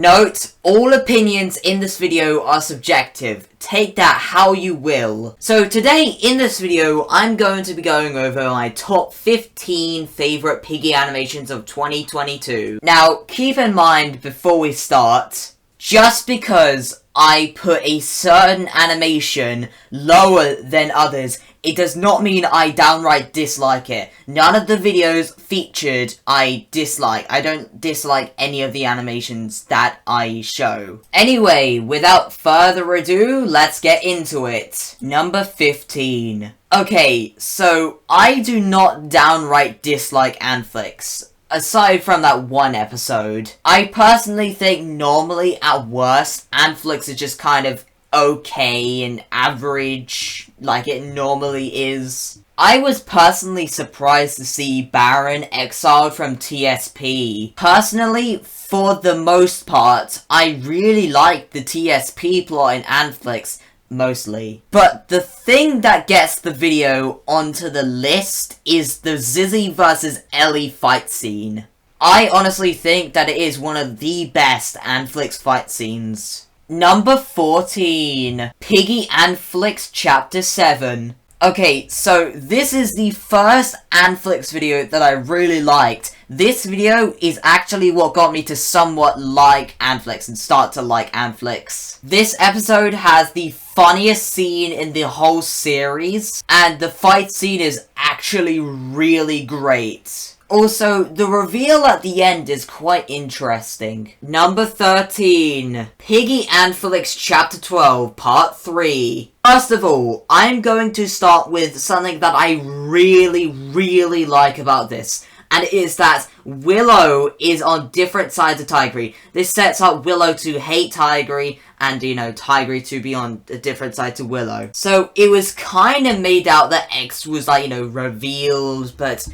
Note, all opinions in this video are subjective. Take that how you will. So today, in this video, I'm going to be going over my top 15 favorite Piggy animations of 2022. Now, keep in mind before we start, just because I put a certain animation lower than others, it does not mean I downright dislike it. None of the videos featured I dislike. I don't dislike any of the animations that I show. Anyway, without further ado, let's get into it. Number 15. Okay, so I do not downright dislike Anflix. Aside from that one episode, I personally think normally at worst, Anflix is just kind of okay and average, like it normally is. I was personally surprised to see Baron exiled from TSP. Personally, for the most part, I really liked the TSP plot in Anflix. Mostly. But the thing that gets the video onto the list is the Zizzy vs Ellie fight scene. I honestly think that it is one of the best Anflix fight scenes. Number 14. Piggy Anflix Chapter 7. Okay, so this is the first Anflix video that I really liked. This video is actually what got me to somewhat like Anflix and start to like Anflix. This episode has the funniest scene in the whole series, and the fight scene is actually really great. Also, the reveal at the end is quite interesting. Number 13. Piggy Anflix Chapter 12, Part 3. First of all, I'm going to start with something that I really like about this. And it is that Willow is on different sides of Tigray. This sets up Willow to hate Tigray, and, Tigray to be on a different side to Willow. So, it was kind of made out that X was, revealed, but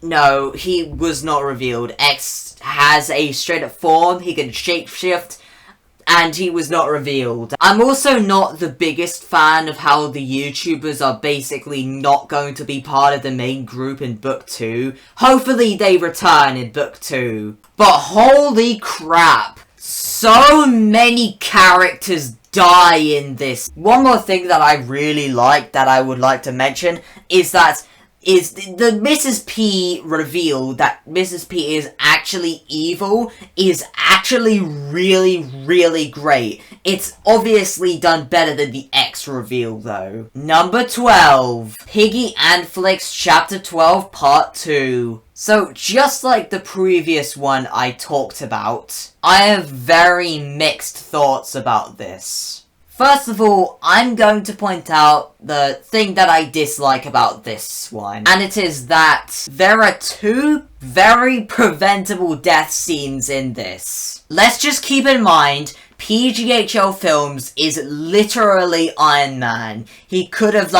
no, he was not revealed. X has a straight-up form, he can shapeshift, and he was not revealed. I'm also not the biggest fan of how the YouTubers are basically not going to be part of the main group in Book 2. Hopefully they return in Book 2. But holy crap, so many characters die in this. One more thing that I really like that I would like to mention is that the Mrs. P reveal that Mrs. P is actually evil is actually really great. It's obviously done better than the X reveal though. Number 12. Piggy Anflix Chapter 12 Part 2. So, just like the previous one I talked about, I have very mixed thoughts about this. First of all, I'm going to point out the thing that I dislike about this one. And it is that there are two very preventable death scenes in this. Let's just keep in mind, PGHL Films is literally Iron Man. He could have,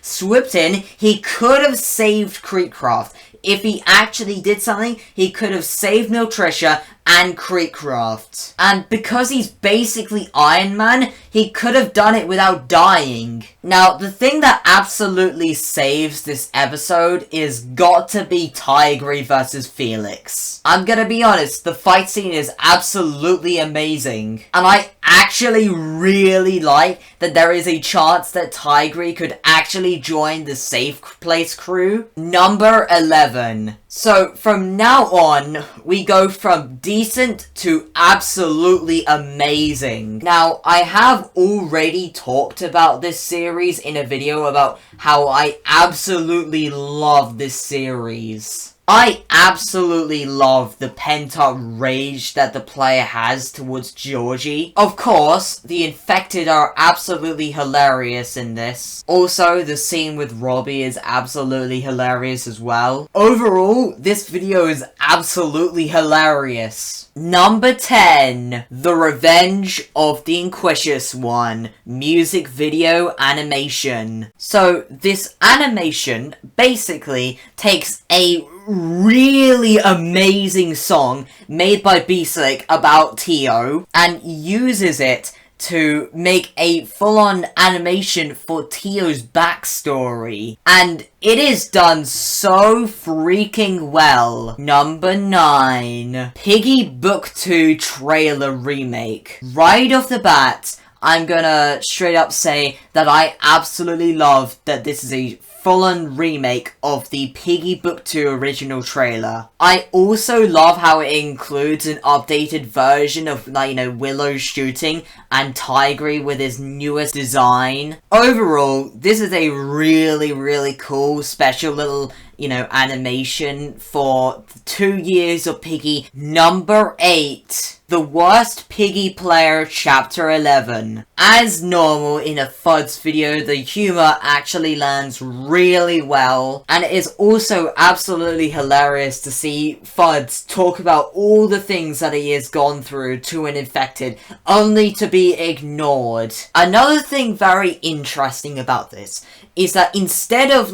swooped in. He could have saved Creekcraft. If he actually did something, he could have saved Nutritia and Creekcraft. And because he's basically Iron Man, he could have done it without dying. Now, the thing that absolutely saves this episode is got to be Tigray versus Felix. I'm gonna be honest, the fight scene is absolutely amazing. And I actually really like that there is a chance that Tigray could actually join the Safe Place crew. Number 11. So, from now on, we go from decent to absolutely amazing. Now, I have already talked about this series in a video about how I absolutely love this series. I absolutely love the pent-up rage that the player has towards Georgie. Of course, the infected are absolutely hilarious in this. Also, the scene with Robbie is absolutely hilarious as well. Overall, this video is absolutely hilarious. Number 10. The Revenge of the Inquisious One. Music video animation. So, this animation basically takes a really amazing song made by B-Slick about Tio and uses it to make a full-on animation for Tio's backstory. And it is done so freaking well. Number 9. Piggy Book 2 Trailer Remake. Right off the bat, I'm gonna straight up say that I absolutely love that this is a full-on remake of the Piggy Book 2 original trailer. I also love how it includes an updated version of, like, Willow shooting and Tigry with his newest design. Overall, this is a really, really cool, special little, animation for 2 years of Piggy. Number 8. The Worst Piggy Player Chapter 11. As normal in a FUDS video, the humor actually lands really well, and it is also absolutely hilarious to see FUDS talk about all the things that he has gone through to an infected, only to be ignored. Another thing very interesting about this is that instead of,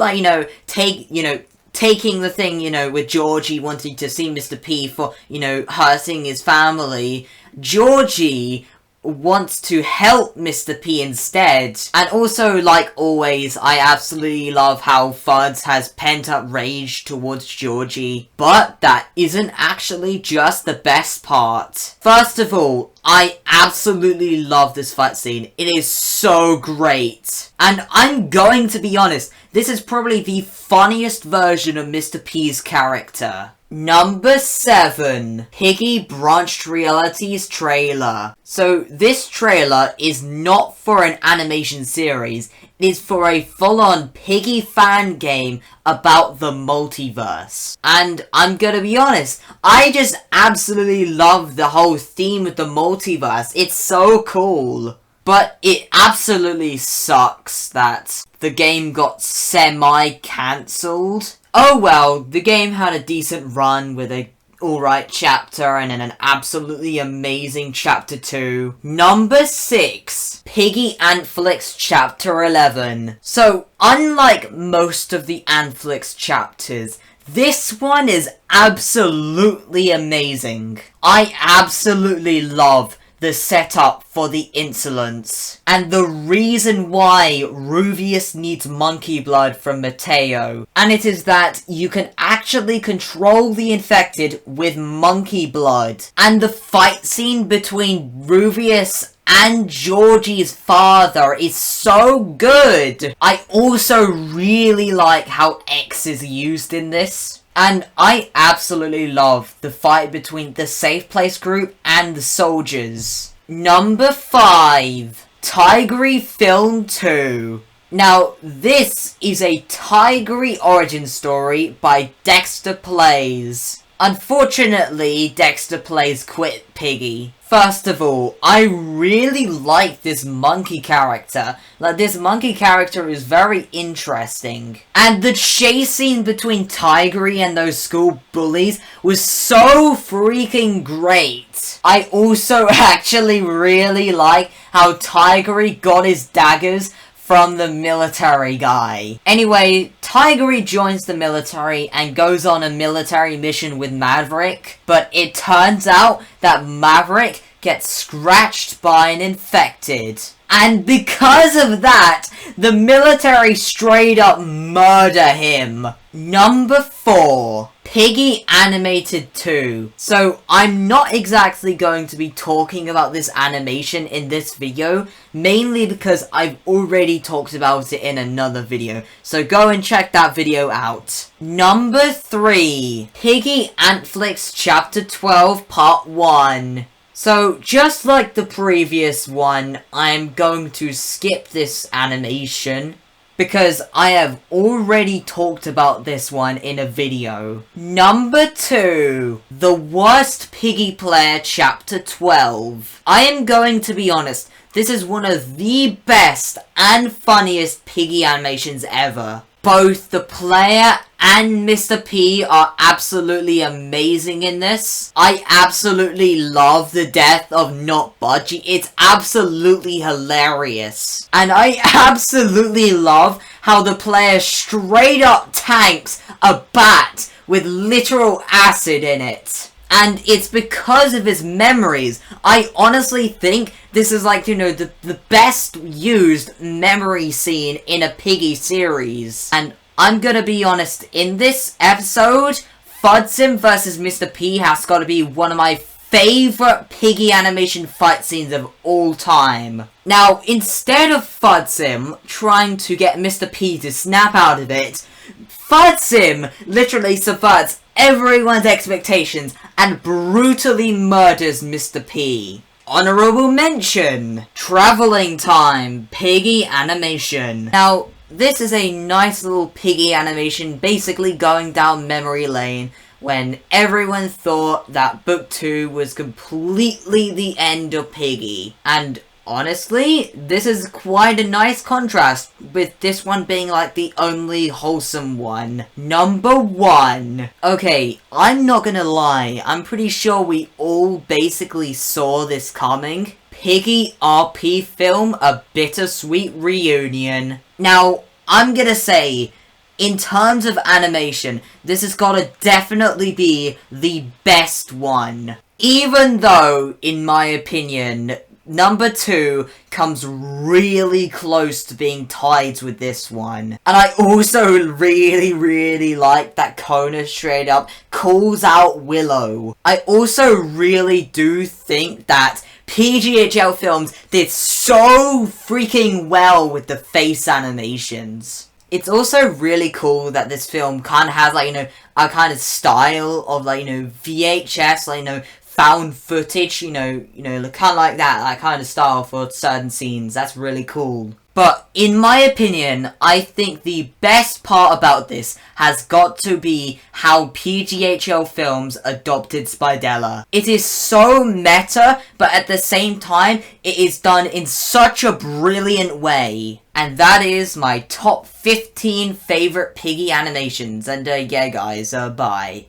taking the thing, with Georgie wanting to see Mr. P for, hurting his family, Georgie wants to help Mr. P instead. And also, like always, I absolutely love how FUDS has pent-up rage towards Georgie. But that isn't actually just the best part. First of all, I absolutely love this fight scene. It is so great. And I'm going to be honest, this is probably the funniest version of Mr. P's character. Number 7. Piggy Branched Realities Trailer. So this trailer is not for an animation series, it is for a full-on Piggy fan game about the multiverse. And I'm gonna be honest, I just absolutely love the whole theme of the multiverse. It's so cool. But it absolutely sucks that the game got semi-cancelled. Oh well, the game had a decent run with a alright chapter and then an absolutely amazing chapter 2. Number 6. Piggy Antflix Chapter 11. So, unlike most of the Antflix chapters, this one is absolutely amazing. I absolutely love the setup for the insolence, and the reason why Ruvius needs monkey blood from Mateo, and it is that you can actually control the infected with monkey blood, and the fight scene between Ruvius and Georgie's father is so good. I also really like how X is used in this. And I absolutely love the fight between the Safe Place group and the soldiers. Number 5. Tigry Film 2. Now, this is a Tigry origin story by Dexter Plays. Unfortunately, Dexter Plays quit Piggy. First of all, I really like this monkey character. Like, this monkey character is very interesting. And the chase scene between Tigry and those school bullies was so freaking great. I also actually really like how Tigry got his daggers from the military guy. Anyway, Tigry joins the military and goes on a military mission with Maverick, but it turns out that Maverick gets scratched by an infected. And because of that, the military straight up murder him. Number 4. Piggy Animated 2. So, I'm not exactly going to be talking about this animation in this video, mainly because I've already talked about it in another video, so go and check that video out. Number 3. Piggy Antflix Chapter 12 Part 1. So, just like the previous one, I'm going to skip this animation, because I have already talked about this one in a video. Number 2. The Worst Piggy Player Chapter 12. I am going to be honest, this is one of the best and funniest Piggy animations ever. Both the player and Mr. P are absolutely amazing in this. I absolutely love the death of Not Budgie. It's absolutely hilarious. And I absolutely love how the player straight up tanks a bat with literal acid in it. And it's because of his memories. I honestly think this is like, you know, the best used memory scene in a Piggy series. And I'm gonna be honest, in this episode, Fudsim vs. Mr. P has gotta be one of my favorite Piggy animation fight scenes of all time. Now, instead of Fudsim trying to get Mr. P to snap out of it, Fudsim literally subverts everyone's expectations and brutally murders Mr. P. Honorable mention, Traveling Time, Piggy animation. Now, this is a nice little Piggy animation basically going down memory lane when everyone thought that Book 2 was completely the end of Piggy. And honestly, this is quite a nice contrast, with this one being like the only wholesome one. Number 1. Okay, I'm not gonna lie, I'm pretty sure we all basically saw this coming. Piggy RP film, A Bittersweet Reunion. Now, I'm gonna say, in terms of animation, this has gotta definitely be the best one. Even though, in my opinion, number 2 comes really close to being tied with this one. And I also really like that Kona straight up calls out Willow. I also really do think that PGHL Films did so freaking well with the face animations. It's also really cool that this film kind of has, like, you know, a kind of style of, like, you know, VHS, like, you know, found footage, you know, kind of like that kind of style for certain scenes. That's really cool. But in my opinion, I think the best part about this has got to be how PGHL Films adopted Spidella. It is so meta, but at the same time, it is done in such a brilliant way. And that is my top 15 favorite Piggy animations. And yeah guys, bye.